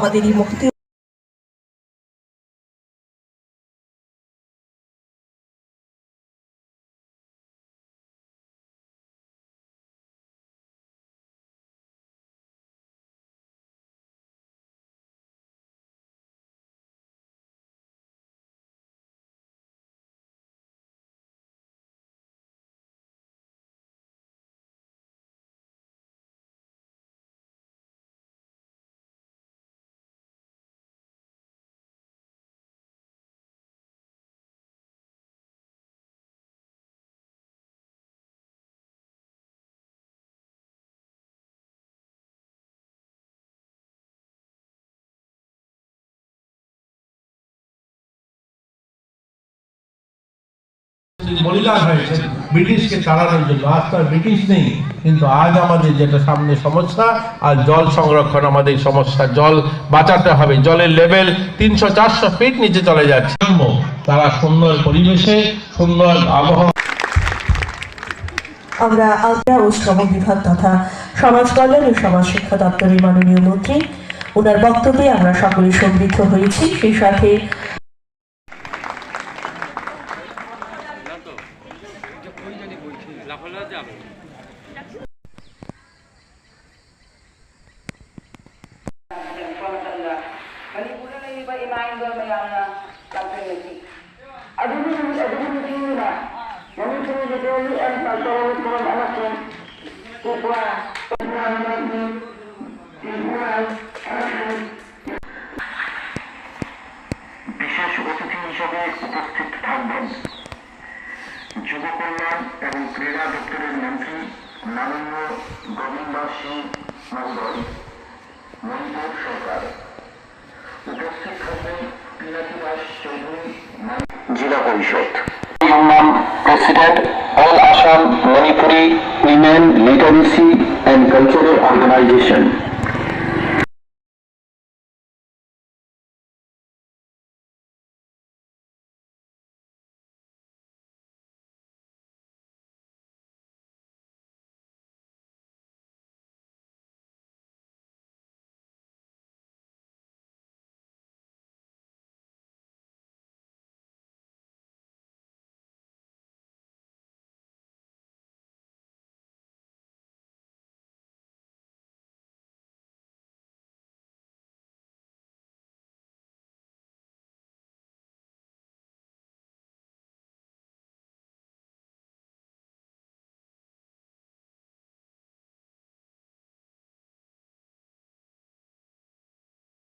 আমাদের এই মুক্তি বলিদান হয়েছে ব্রিটিশকে তাড়ানোর জন্য। আজ তো ব্রিটিশ নেই, কিন্তু আজ আমাদের যেটা সামনে সমস্যা, আর জল সংরক্ষণ আমাদের সমস্যা। জল বাঁচাতে হবে। জলের লেভেল 300-400 ফিট নিচে চলে যাচ্ছে। তারা সুন্দর পরিবেশে, সুন্দর আবহাওয়া। আমরা আলতা ও শ্রম বিভাগ তথা সমাজ কল্যাণ ও সমাজ শিক্ষা দপ্তরের মাননীয় মন্ত্রী ওনার বক্তব্যে আমরা সকলে সমৃদ্ধ হয়েছি। সেই সাথে বিশেষ অতিথি হিসেবে উপস্থিত থাকবেন যুব কল্যাণ এবং ক্রীড়া দপ্তরের মন্ত্রী মাননীয় গোবিন্দ সিং মহোদয়, মণিপুর সরকার। উপস্থিত থাকবেন Pinaki Das Chowdhury, Zila Parishad. President all Assam Manipuri women literacy and cultural organisation.